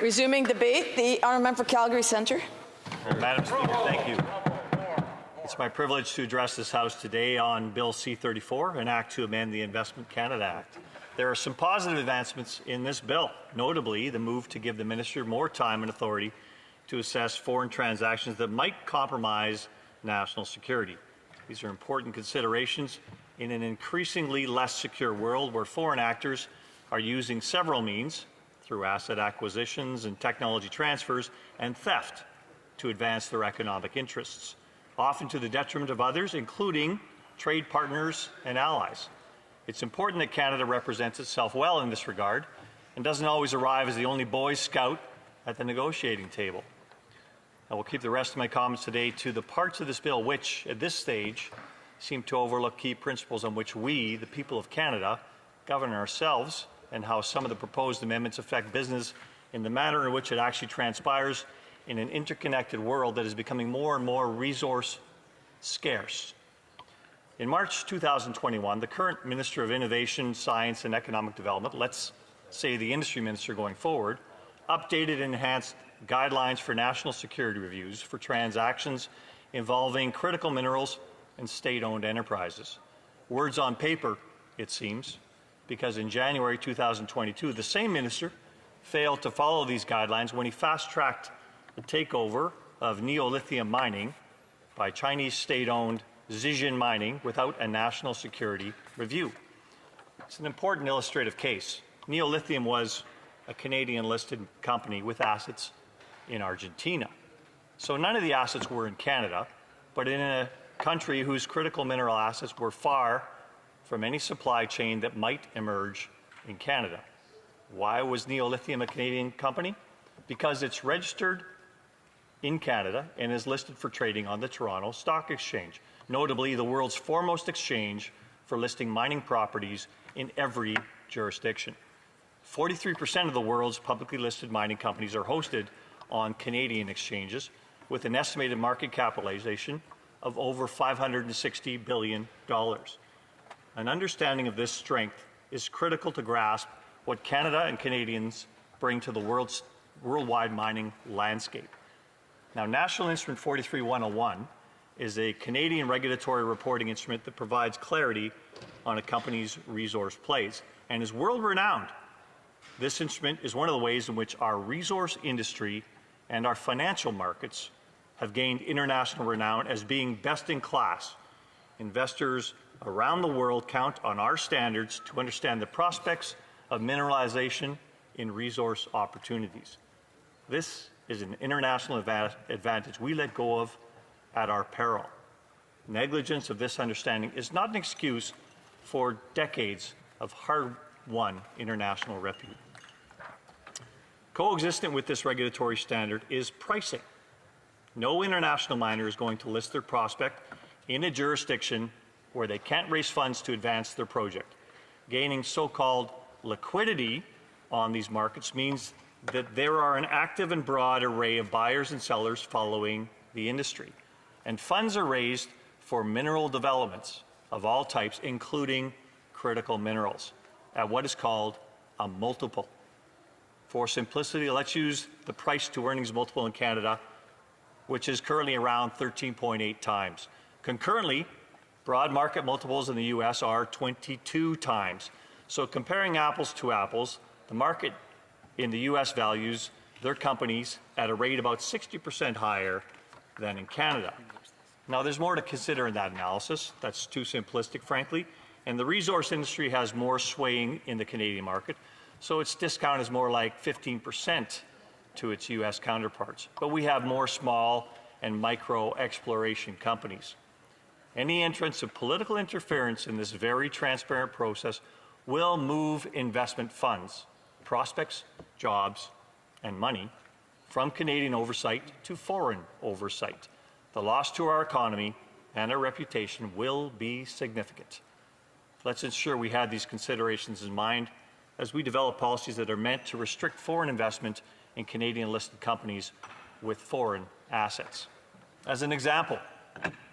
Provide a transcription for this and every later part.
Resuming debate, the honourable member for Calgary Centre. Madam Speaker, thank you. It's my privilege to address this House today on Bill C-34, an act to amend the Investment Canada Act. There are some positive advancements in this bill, notably the move to give the Minister more time and authority to assess foreign transactions that might compromise national security. These are important considerations in an increasingly less secure world where foreign actors are using several means through asset acquisitions and technology transfers and theft to advance their economic interests, often to the detriment of others, including trade partners and allies. It's important that Canada represents itself well in this regard and doesn't always arrive as the only Boy Scout at the negotiating table. I will keep the rest of my comments today to the parts of this bill which, at this stage, seem to overlook key principles on which we, the people of Canada, govern ourselves, and how some of the proposed amendments affect business in the manner in which it actually transpires in an interconnected world that is becoming more and more resource scarce. In March 2021, the current Minister of Innovation, Science and Economic Development, let's say the Industry Minister going forward, updated and enhanced guidelines for national security reviews for transactions involving critical minerals and state-owned enterprises. Words on paper, it seems, because in January 2022, the same minister failed to follow these guidelines when he fast-tracked the takeover of neolithium mining by Chinese state-owned Zijin Mining without a national security review. It's an important illustrative case. Neolithium was a Canadian-listed company with assets in Argentina. So none of the assets were in Canada, but in a country whose critical mineral assets were far from any supply chain that might emerge in Canada. Why was Neolithium a Canadian company? Because it's registered in Canada and is listed for trading on the Toronto Stock Exchange, notably the world's foremost exchange for listing mining properties in every jurisdiction. 43% of the world's publicly listed mining companies are hosted on Canadian exchanges with an estimated market capitalization of over $560 billion. An understanding of this strength is critical to grasp what Canada and Canadians bring to the worldwide mining landscape. Now, National Instrument 43-101 is a Canadian regulatory reporting instrument that provides clarity on a company's resource plays and is world-renowned. This instrument is one of the ways in which our resource industry and our financial markets have gained international renown as being best in class. Investors around the world count on our standards to understand the prospects of mineralization in resource opportunities. This is an international advantage we let go of at our peril. Negligence of this understanding is not an excuse for decades of hard-won international repute. Coexistent with this regulatory standard is pricing. No international miner is going to list their prospect in a jurisdiction where they can't raise funds to advance their project. Gaining so-called liquidity on these markets means that there are an active and broad array of buyers and sellers following the industry. And funds are raised for mineral developments of all types, including critical minerals, at what is called a multiple. For simplicity, let's use the price to earnings multiple in Canada, which is currently around 13.8 times. Concurrently, broad market multiples in the US are 22 times. So comparing apples to apples, the market in the US values their companies at a rate about 60% higher than in Canada. Now, there's more to consider in that analysis. That's too simplistic, frankly. And the resource industry has more swaying in the Canadian market, so its discount is more like 15% to its US counterparts. But we have more small and micro exploration companies. Any entrance of political interference in this very transparent process will move investment funds, prospects, jobs, and money from Canadian oversight to foreign oversight. The loss to our economy and our reputation will be significant. Let's ensure we have these considerations in mind as we develop policies that are meant to restrict foreign investment in Canadian-listed companies with foreign assets. As an example,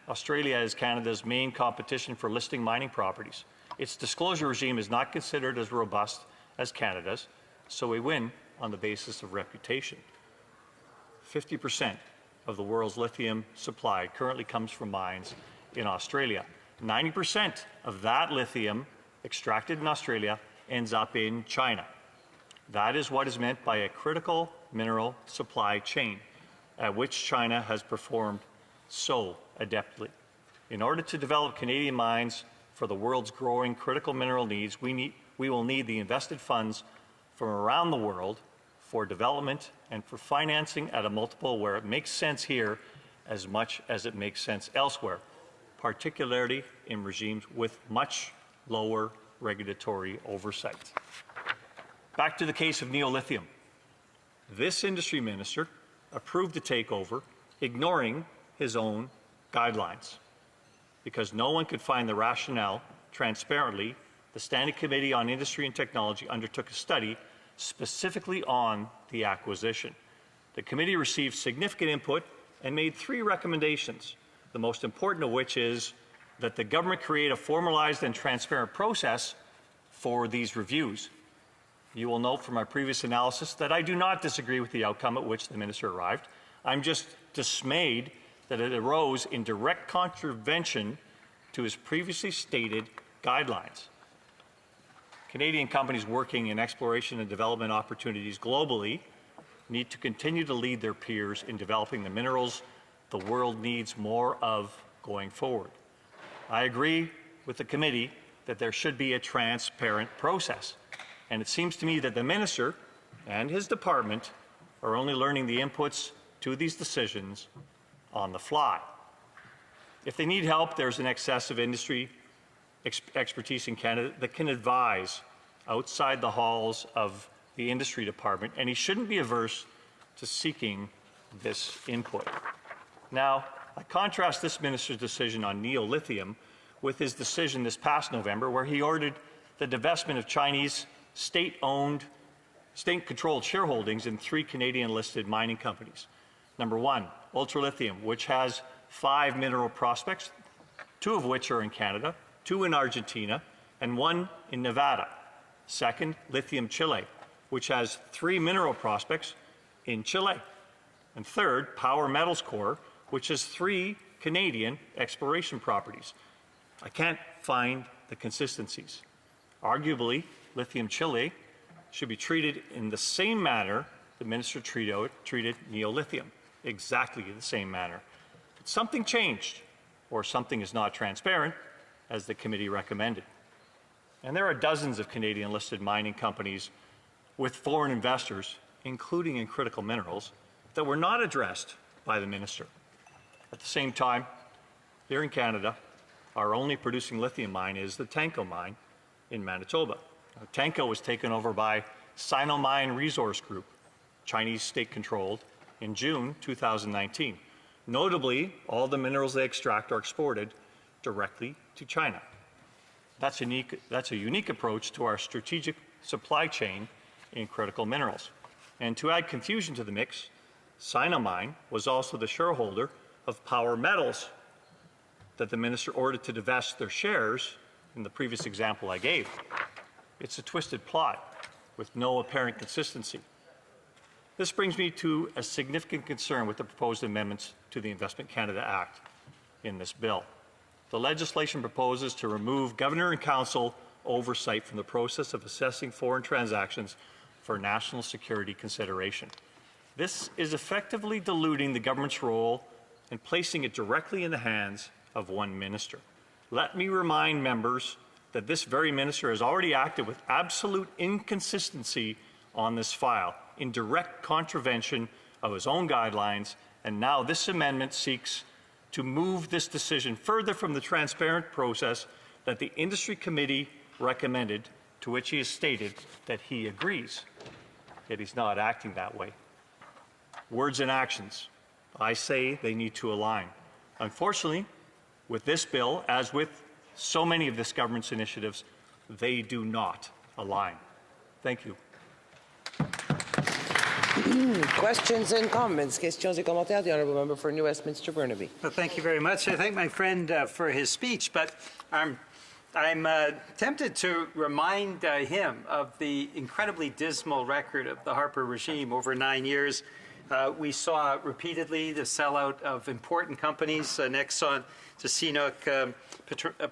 Australia is Canada's main competition for listing mining properties. Its disclosure regime is not considered as robust as Canada's, so we win on the basis of reputation. 50% of the world's lithium supply currently comes from mines in Australia. 90% of that lithium extracted in Australia ends up in China. That is what is meant by a critical mineral supply chain, at which China has performed so adeptly. In order to develop Canadian mines for the world's growing critical mineral needs, we will need the invested funds from around the world for development and for financing at a multiple where it makes sense here as much as it makes sense elsewhere, particularly in regimes with much lower regulatory oversight. Back to the case of neolithium. This industry minister approved the takeover, ignoring his own guidelines. Because no one could find the rationale transparently, the Standing Committee on Industry and Technology undertook a study specifically on the acquisition. The committee received significant input and made 3 recommendations, the most important of which is that the government create a formalized and transparent process for these reviews. You will note from our previous analysis that I do not disagree with the outcome at which the minister arrived. I'm just dismayed that it arose in direct contravention to his previously stated guidelines. Canadian companies working in exploration and development opportunities globally need to continue to lead their peers in developing the minerals the world needs more of going forward. I agree with the committee that there should be a transparent process. And it seems to me that the minister and his department are only learning the inputs to these decisions on the fly. If they need help, there's an excess of industry expertise in Canada that can advise outside the halls of the industry department, and he shouldn't be averse to seeking this input. Now, I contrast this minister's decision on neolithium with his decision this past November, where he ordered the divestment of Chinese state-owned, state-controlled shareholdings in 3 Canadian-listed mining companies. Number 1, Ultralithium, which has 5 mineral prospects, 2 of which are in Canada, 2 in Argentina, and 1 in Nevada. Second, Lithium Chile, which has 3 mineral prospects in Chile. And third, Power Metals Corp., which has 3 Canadian exploration properties. I can't find the consistencies. Arguably, Lithium Chile should be treated in the same manner the minister treated neolithium, exactly the same manner. But something changed, or something is not transparent, as the committee recommended. And there are dozens of Canadian-listed mining companies with foreign investors, including in critical minerals, that were not addressed by the minister. At the same time, here in Canada, our only producing lithium mine is the Tanco mine in Manitoba. Now, Tanco was taken over by Sinomine Resource Group, Chinese state-controlled, in June 2019. Notably, all the minerals they extract are exported directly to China. That's a unique approach to our strategic supply chain in critical minerals. And to add confusion to the mix, Sinomine was also the shareholder of Power Metals that the minister ordered to divest their shares in the previous example I gave. It's a twisted plot with no apparent consistency. This brings me to a significant concern with the proposed amendments to the Investment Canada Act in this bill. The legislation proposes to remove Governor and Council oversight from the process of assessing foreign transactions for national security consideration. This is effectively diluting the government's role and placing it directly in the hands of one minister. Let me remind members that this very minister has already acted with absolute inconsistency on this file, in direct contravention of his own guidelines, and now this amendment seeks to move this decision further from the transparent process that the industry committee recommended, to which he has stated that he agrees. Yet he's not acting that way. Words and actions, I say they need to align. Unfortunately, with this bill, as with so many of this government's initiatives, they do not align. Thank you. Questions and comments? Questions et commentaires. The Honourable Member for New Westminster Burnaby. Well, thank you very much. I thank my friend for his speech, but I'm I'm tempted to remind him of the incredibly dismal record of the Harper regime over 9 years. We saw repeatedly the sellout of important companies, Nexon to CNOOC,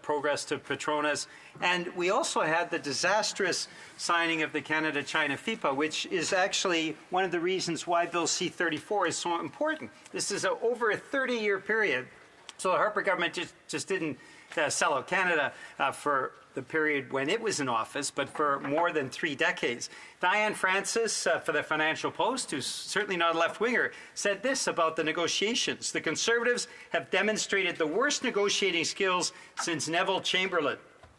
Progress to Petronas, and we also had the disastrous signing of the Canada-China FIPA, which is actually one of the reasons why Bill C-34 is so important. This is over a 30-year period, so the Harper government just didn't sell out Canada for the period when it was in office, but for more than 3 decades. Diane Francis for the Financial Post, who's certainly not a left-winger, said this about the negotiations. The Conservatives have demonstrated the worst negotiating skills since Neville Chamberlain.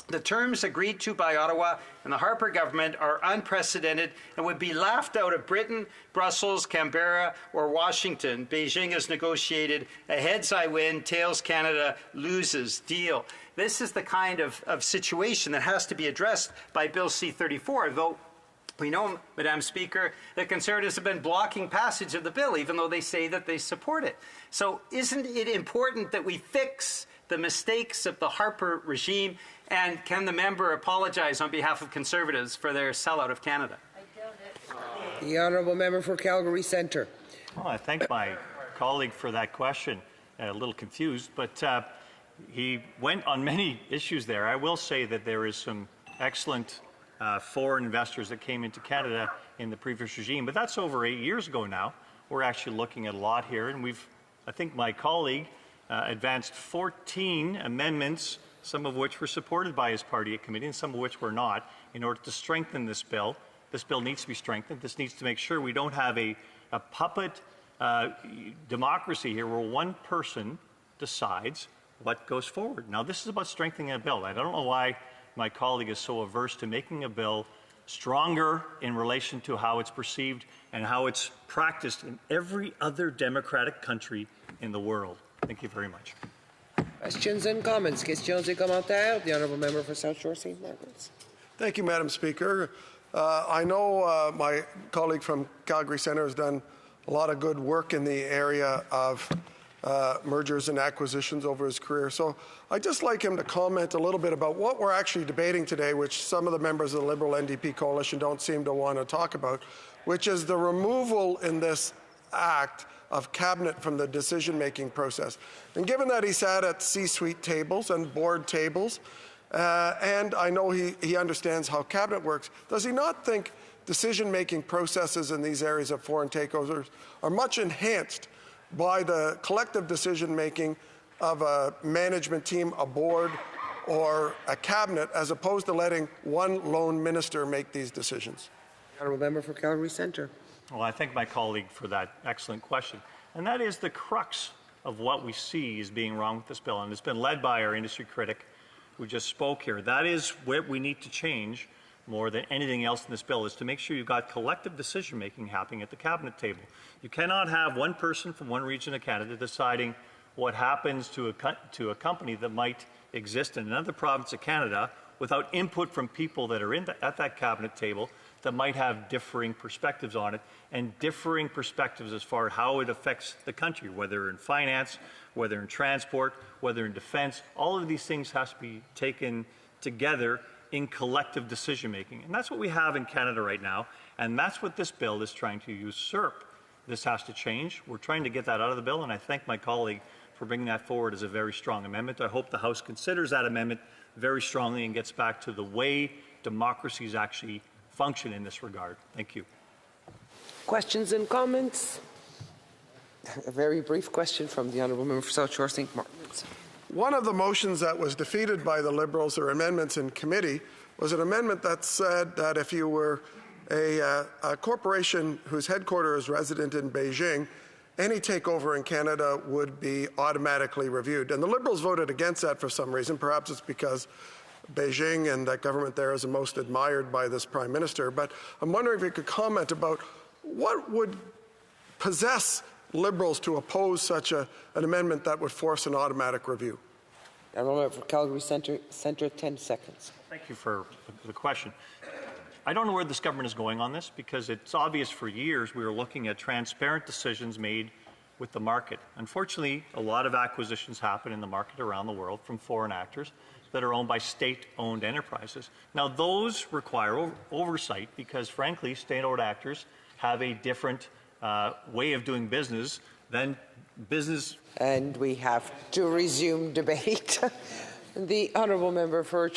The terms agreed to by Ottawa and the Harper government are unprecedented and would be laughed out of Britain, Brussels, Canberra, or Washington. Beijing has negotiated a heads I win, tails Canada loses deal. This is the kind of situation that has to be addressed by Bill C-34, though we know, Madam Speaker, that Conservatives have been blocking passage of the bill, even though they say that they support it. So isn't it important that we fix the mistakes of the Harper regime? And can the member apologize on behalf of Conservatives for their sellout of Canada? The honourable member for Calgary Centre. Well, I thank my colleague for that question. A little confused, but he went on many issues there. I will say that there is some excellent foreign investors that came into Canada in the previous regime, but that's over 8 years ago now. We're actually looking at a lot here, and I think my colleague advanced 14 amendments, some of which were supported by his party at committee and some of which were not, in order to strengthen this bill. This bill needs to be strengthened. This needs to make sure we don't have a puppet democracy here where one person decides what goes forward. Now, this is about strengthening a bill. I don't know why my colleague is so averse to making a bill stronger in relation to how it's perceived and how it's practiced in every other democratic country in the world. Thank you very much. Questions and comments. Questions et commentaires. The honourable member for South Shore St. Margaret's. Thank you, Madam Speaker. I know my colleague from Calgary Centre has done a lot of good work in the area of mergers and acquisitions over his career. So I'd just like him to comment a little bit about what we're actually debating today, which some of the members of the Liberal NDP coalition don't seem to want to talk about, which is the removal in this act of cabinet from the decision-making process. And given that he sat at C-suite tables and board tables, and I know he understands how cabinet works, does he not think decision-making processes in these areas of foreign takeovers are much enhanced by the collective decision-making of a management team, a board, or a cabinet, as opposed to letting one lone minister make these decisions? The honourable member for Calgary Centre. Well, I thank my colleague for that excellent question. And that is the crux of what we see is being wrong with this bill. And it's been led by our industry critic who just spoke here. That is what we need to change more than anything else in this bill, is to make sure you've got collective decision-making happening at the cabinet table. You cannot have one person from one region of Canada deciding what happens to a company that might exist in another province of Canada without input from people that are at that cabinet table that might have differing perspectives on it, and differing perspectives as far as how it affects the country, whether in finance, whether in transport, whether in defense. All of these things has to be taken together in collective decision-making. And that's what we have in Canada right now, and that's what this bill is trying to usurp. This has to change. We're trying to get that out of the bill, and I thank my colleague for bringing that forward as a very strong amendment. I hope the House considers that amendment very strongly and gets back to the way democracies actually function in this regard. Thank you. Questions and comments? A very brief question from the honourable member for South Shore St. Margaret's. One of the motions that was defeated by the Liberals, or amendments in committee, was an amendment that said that if you were a corporation whose headquarters is resident in Beijing, any takeover in Canada would be automatically reviewed. And the Liberals voted against that for some reason. Perhaps it's because Beijing and that government there is the most admired by this Prime Minister. But I'm wondering if you could comment about what would possess Liberals to oppose such an amendment that would force an automatic review. Honourable member for Calgary Centre, 10 seconds. Thank you for the question. I don't know where this government is going on this, because it's obvious for years we were looking at transparent decisions made with the market. Unfortunately, a lot of acquisitions happen in the market around the world from foreign actors that are owned by state-owned enterprises. Now, those require oversight because, frankly, state-owned actors have a different way of doing business than business. And we have to resume debate. The honourable member for